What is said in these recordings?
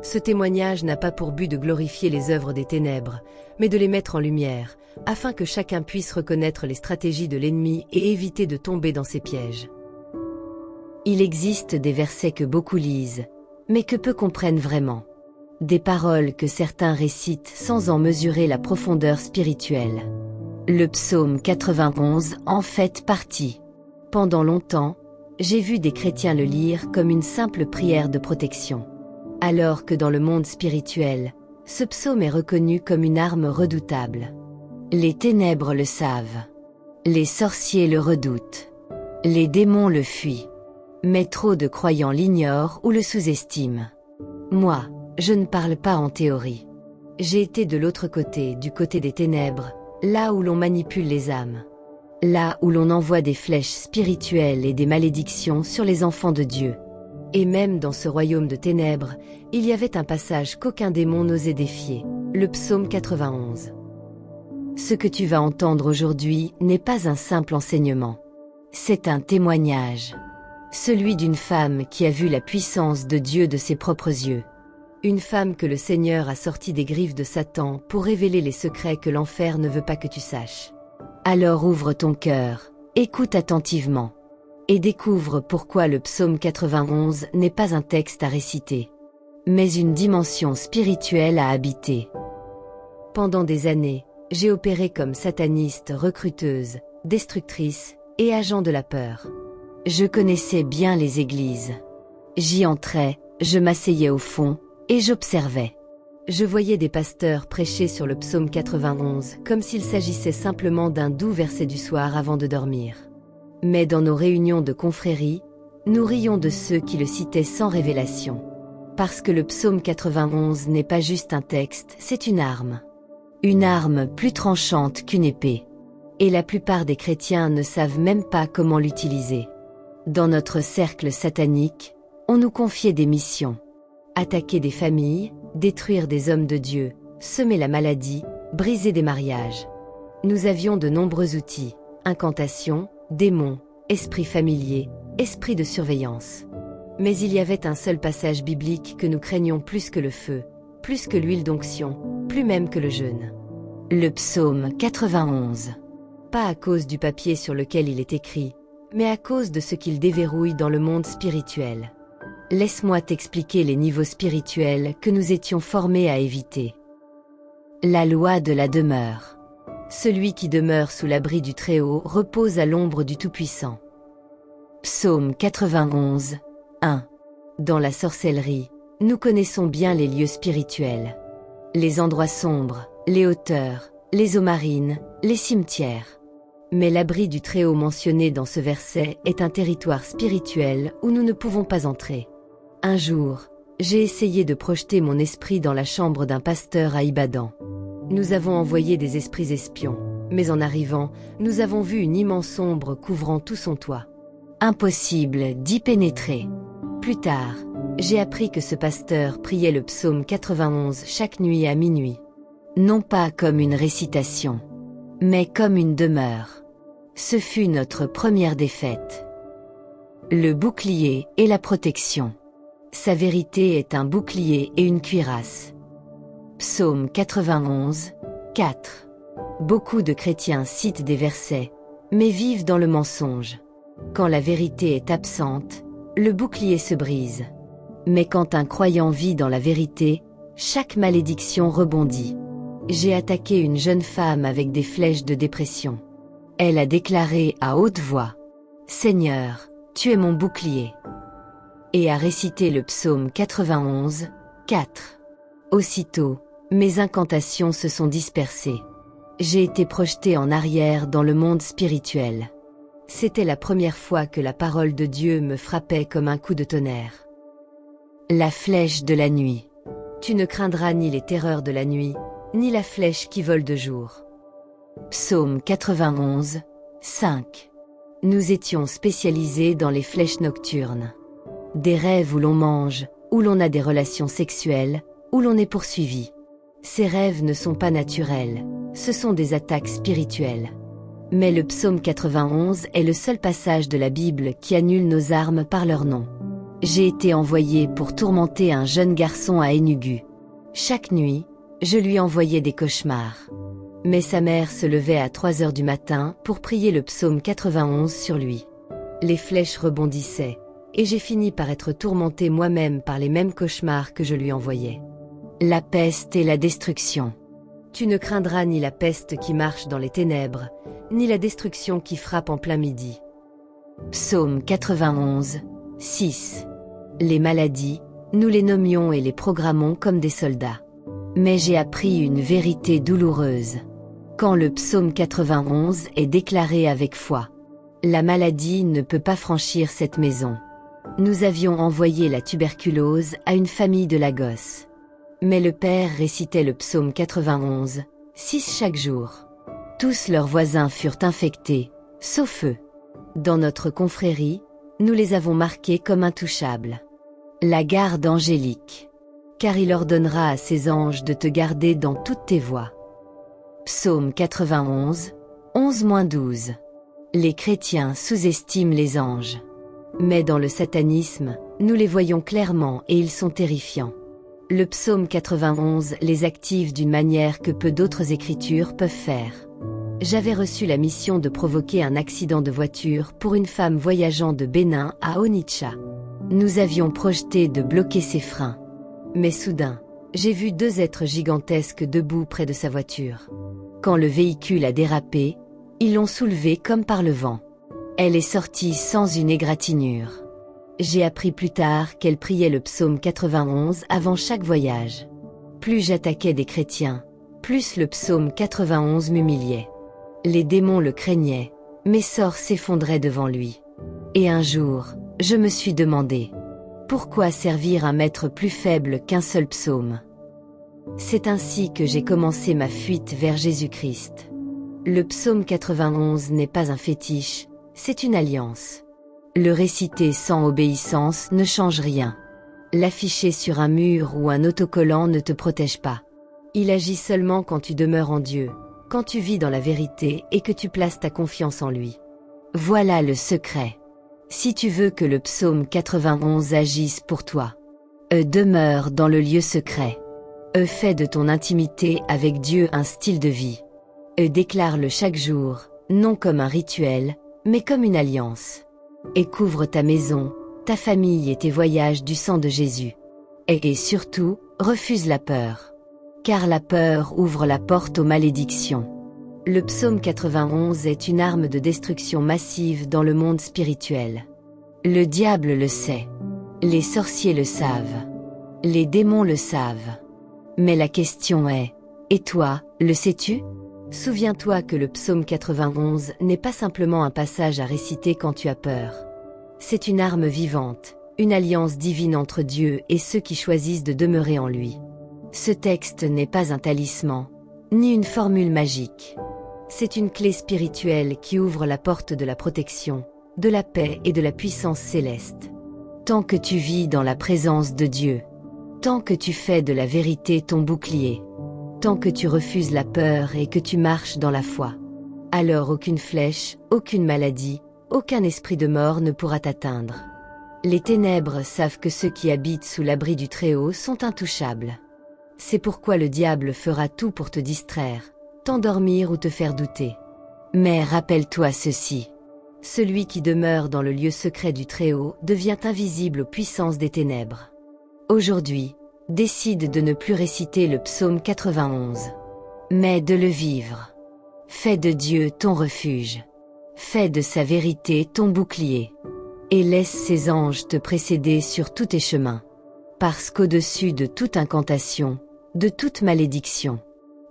Ce témoignage n'a pas pour but de glorifier les œuvres des ténèbres, mais de les mettre en lumière, afin que chacun puisse reconnaître les stratégies de l'ennemi et éviter de tomber dans ses pièges. Il existe des versets que beaucoup lisent, mais que peu comprennent vraiment. Des paroles que certains récitent sans en mesurer la profondeur spirituelle. Le psaume 91 en fait partie. Pendant longtemps, j'ai vu des chrétiens le lire comme une simple prière de protection. Alors que dans le monde spirituel, ce psaume est reconnu comme une arme redoutable. Les ténèbres le savent. Les sorciers le redoutent. Les démons le fuient. Mais trop de croyants l'ignorent ou le sous-estiment. Moi, je ne parle pas en théorie. J'ai été de l'autre côté, du côté des ténèbres, là où l'on manipule les âmes. Là où l'on envoie des flèches spirituelles et des malédictions sur les enfants de Dieu. Et même dans ce royaume de ténèbres, il y avait un passage qu'aucun démon n'osait défier, le psaume 91. Ce que tu vas entendre aujourd'hui n'est pas un simple enseignement. C'est un témoignage. Celui d'une femme qui a vu la puissance de Dieu de ses propres yeux. Une femme que le Seigneur a sortie des griffes de Satan pour révéler les secrets que l'enfer ne veut pas que tu saches. Alors ouvre ton cœur, écoute attentivement, et découvre pourquoi le psaume 91 n'est pas un texte à réciter, mais une dimension spirituelle à habiter. Pendant des années, j'ai opéré comme sataniste, recruteuse, destructrice et agent de la peur. Je connaissais bien les églises. J'y entrais, je m'asseyais au fond, et j'observais. Je voyais des pasteurs prêcher sur le psaume 91 comme s'il s'agissait simplement d'un doux verset du soir avant de dormir. Mais dans nos réunions de confrérie, nous rions de ceux qui le citaient sans révélation. Parce que le psaume 91 n'est pas juste un texte, c'est une arme. Une arme plus tranchante qu'une épée. Et la plupart des chrétiens ne savent même pas comment l'utiliser. Dans notre cercle satanique, on nous confiait des missions. Attaquer des familles, détruire des hommes de Dieu, semer la maladie, briser des mariages. Nous avions de nombreux outils, incantations, démons, esprits familiers, esprits de surveillance. Mais il y avait un seul passage biblique que nous craignions plus que le feu, plus que l'huile d'onction, plus même que le jeûne. Le psaume 91. Pas à cause du papier sur lequel il est écrit, mais à cause de ce qu'il déverrouille dans le monde spirituel. Laisse-moi t'expliquer les niveaux spirituels que nous étions formés à éviter. La loi de la demeure. Celui qui demeure sous l'abri du Très-Haut repose à l'ombre du Tout-Puissant. Psaume 91, 1. Dans la sorcellerie, nous connaissons bien les lieux spirituels. Les endroits sombres, les hauteurs, les eaux marines, les cimetières. Mais l'abri du Très-Haut mentionné dans ce verset est un territoire spirituel où nous ne pouvons pas entrer. Un jour, j'ai essayé de projeter mon esprit dans la chambre d'un pasteur à Ibadan. Nous avons envoyé des esprits espions, mais en arrivant, nous avons vu une immense ombre couvrant tout son toit. Impossible d'y pénétrer. Plus tard, j'ai appris que ce pasteur priait le psaume 91 chaque nuit à minuit. Non pas comme une récitation, mais comme une demeure. Ce fut notre première défaite. Le bouclier et la protection. Sa vérité est un bouclier et une cuirasse. Psaume 91, 4. Beaucoup de chrétiens citent des versets, mais vivent dans le mensonge. Quand la vérité est absente, le bouclier se brise. Mais quand un croyant vit dans la vérité, chaque malédiction rebondit. J'ai attaqué une jeune femme avec des flèches de dépression. Elle a déclaré à haute voix « Seigneur, tu es mon bouclier » et a récité le psaume 91, 4. Aussitôt, mes incantations se sont dispersées. J'ai été projeté en arrière dans le monde spirituel. C'était la première fois que la parole de Dieu me frappait comme un coup de tonnerre. La flèche de la nuit. Tu ne craindras ni les terreurs de la nuit, ni la flèche qui vole de jour. Psaume 91, 5. Nous étions spécialisés dans les flèches nocturnes. Des rêves où l'on mange, où l'on a des relations sexuelles, où l'on est poursuivi. Ces rêves ne sont pas naturels, ce sont des attaques spirituelles. Mais le psaume 91 est le seul passage de la Bible qui annule nos armes par leur nom. J'ai été envoyé pour tourmenter un jeune garçon à Enugu. Chaque nuit, je lui envoyais des cauchemars. Mais sa mère se levait à 3 heures du matin pour prier le psaume 91 sur lui. Les flèches rebondissaient, et j'ai fini par être tourmenté moi-même par les mêmes cauchemars que je lui envoyais. La peste et la destruction. Tu ne craindras ni la peste qui marche dans les ténèbres, ni la destruction qui frappe en plein midi. Psaume 91, 6. Les maladies, nous les nommions et les programmons comme des soldats. Mais j'ai appris une vérité douloureuse. Quand le psaume 91 est déclaré avec foi, la maladie ne peut pas franchir cette maison. Nous avions envoyé la tuberculose à une famille de Lagos. Mais le père récitait le psaume 91, 6 chaque jour. Tous leurs voisins furent infectés, sauf eux. Dans notre confrérie, nous les avons marqués comme intouchables. La garde angélique. Car il ordonnera à ses anges de te garder dans toutes tes voies. Psaume 91, 11-12. Les chrétiens sous-estiment les anges. Mais dans le satanisme, nous les voyons clairement et ils sont terrifiants. Le psaume 91 les active d'une manière que peu d'autres écritures peuvent faire. J'avais reçu la mission de provoquer un accident de voiture pour une femme voyageant de Bénin à Onitsha. Nous avions projeté de bloquer ses freins. Mais soudain, j'ai vu 2 êtres gigantesques debout près de sa voiture. Quand le véhicule a dérapé, ils l'ont soulevée comme par le vent. Elle est sortie sans une égratignure. J'ai appris plus tard qu'elle priait le psaume 91 avant chaque voyage. Plus j'attaquais des chrétiens, plus le psaume 91 m'humiliait. Les démons le craignaient, mes sorts s'effondraient devant lui. Et un jour, je me suis demandé, pourquoi servir un maître plus faible qu'un seul psaume? C'est ainsi que j'ai commencé ma fuite vers Jésus-Christ. Le psaume 91 n'est pas un fétiche, c'est une alliance. Le réciter sans obéissance ne change rien. L'afficher sur un mur ou un autocollant ne te protège pas. Il agit seulement quand tu demeures en Dieu, quand tu vis dans la vérité et que tu places ta confiance en lui. Voilà le secret. Si tu veux que le psaume 91 agisse pour toi, demeure dans le lieu secret. Fais de ton intimité avec Dieu un style de vie. Déclare-le chaque jour, non comme un rituel, mais comme une alliance. Et couvre ta maison, ta famille et tes voyages du sang de Jésus. Et surtout, refuse la peur. Car la peur ouvre la porte aux malédictions. Le psaume 91 est une arme de destruction massive dans le monde spirituel. Le diable le sait. Les sorciers le savent. Les démons le savent. Mais la question est, et toi, le sais-tu? Souviens-toi que le psaume 91 n'est pas simplement un passage à réciter quand tu as peur. C'est une arme vivante, une alliance divine entre Dieu et ceux qui choisissent de demeurer en lui. Ce texte n'est pas un talisman, ni une formule magique. C'est une clé spirituelle qui ouvre la porte de la protection, de la paix et de la puissance céleste. Tant que tu vis dans la présence de Dieu, tant que tu fais de la vérité ton bouclier, tant que tu refuses la peur et que tu marches dans la foi, alors aucune flèche, aucune maladie, aucun esprit de mort ne pourra t'atteindre. Les ténèbres savent que ceux qui habitent sous l'abri du Très-Haut sont intouchables. C'est pourquoi le diable fera tout pour te distraire, t'endormir ou te faire douter. Mais rappelle-toi ceci. Celui qui demeure dans le lieu secret du Très-Haut devient invisible aux puissances des ténèbres. Aujourd'hui, décide de ne plus réciter le psaume 91, mais de le vivre. Fais de Dieu ton refuge. Fais de sa vérité ton bouclier. Et laisse ses anges te précéder sur tous tes chemins. Parce qu'au-dessus de toute incantation, de toute malédiction,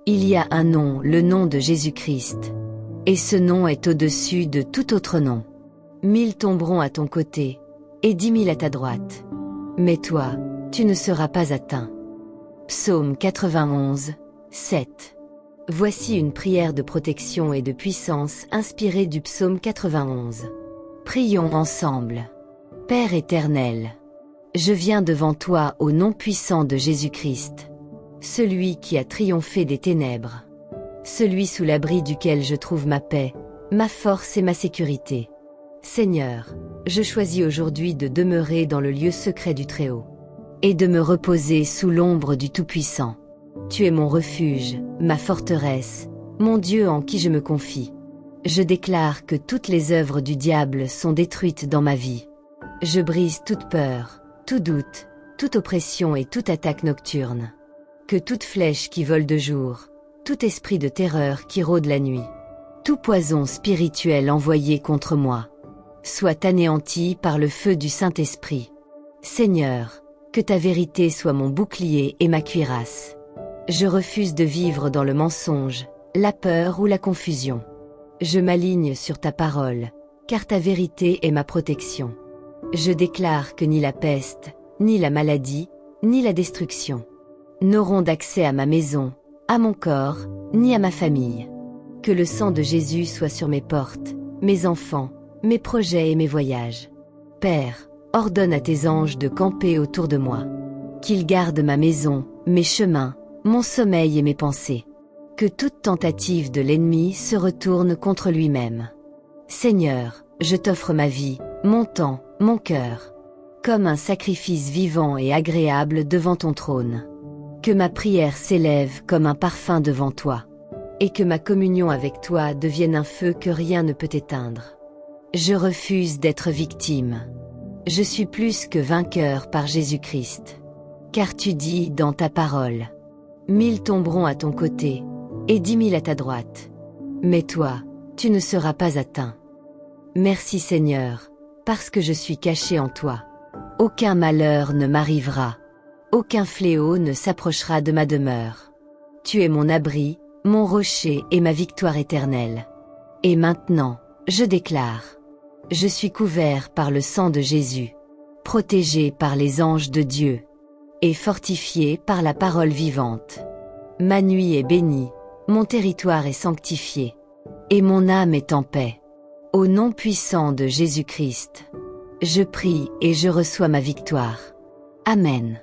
il y a un nom, le nom de Jésus-Christ. Et ce nom est au-dessus de tout autre nom. 1000 tomberont à ton côté, et 10 000 à ta droite. Mais toi, tu ne seras pas atteint. Psaume 91, 7. Voici une prière de protection et de puissance inspirée du psaume 91. Prions ensemble. Père éternel, je viens devant toi au nom puissant de Jésus-Christ, celui qui a triomphé des ténèbres, celui sous l'abri duquel je trouve ma paix, ma force et ma sécurité. Seigneur, Je choisis aujourd'hui de demeurer dans le lieu secret du Très-Haut et de me reposer sous l'ombre du Tout-Puissant. Tu es mon refuge, ma forteresse, mon Dieu en qui je me confie. Je déclare que toutes les œuvres du diable sont détruites dans ma vie. Je brise toute peur, tout doute, toute oppression et toute attaque nocturne. Que toute flèche qui vole de jour, tout esprit de terreur qui rôde la nuit, tout poison spirituel envoyé contre moi, soit anéanti par le feu du Saint-Esprit. Seigneur, que ta vérité soit mon bouclier et ma cuirasse. Je refuse de vivre dans le mensonge, la peur ou la confusion. Je m'aligne sur ta parole, car ta vérité est ma protection. Je déclare que ni la peste, ni la maladie, ni la destruction n'auront d'accès à ma maison, à mon corps, ni à ma famille. Que le sang de Jésus soit sur mes portes, mes enfants, mes projets et mes voyages. Père, ordonne à tes anges de camper autour de moi. Qu'ils gardent ma maison, mes chemins, mon sommeil et mes pensées. Que toute tentative de l'ennemi se retourne contre lui-même. Seigneur, je t'offre ma vie, mon temps, mon cœur, comme un sacrifice vivant et agréable devant ton trône. Que ma prière s'élève comme un parfum devant toi, et que ma communion avec toi devienne un feu que rien ne peut éteindre. Je refuse d'être victime. Je suis plus que vainqueur par Jésus-Christ. Car tu dis dans ta parole, 1000 tomberont à ton côté, et 10 000 à ta droite. Mais toi, tu ne seras pas atteint. Merci Seigneur, parce que je suis caché en toi. Aucun malheur ne m'arrivera. Aucun fléau ne s'approchera de ma demeure. Tu es mon abri, mon rocher et ma victoire éternelle. Et maintenant, je déclare, je suis couvert par le sang de Jésus, protégé par les anges de Dieu, et fortifié par la parole vivante. Ma nuit est bénie, mon territoire est sanctifié, et mon âme est en paix. Au nom puissant de Jésus-Christ, je prie et je reçois ma victoire. Amen.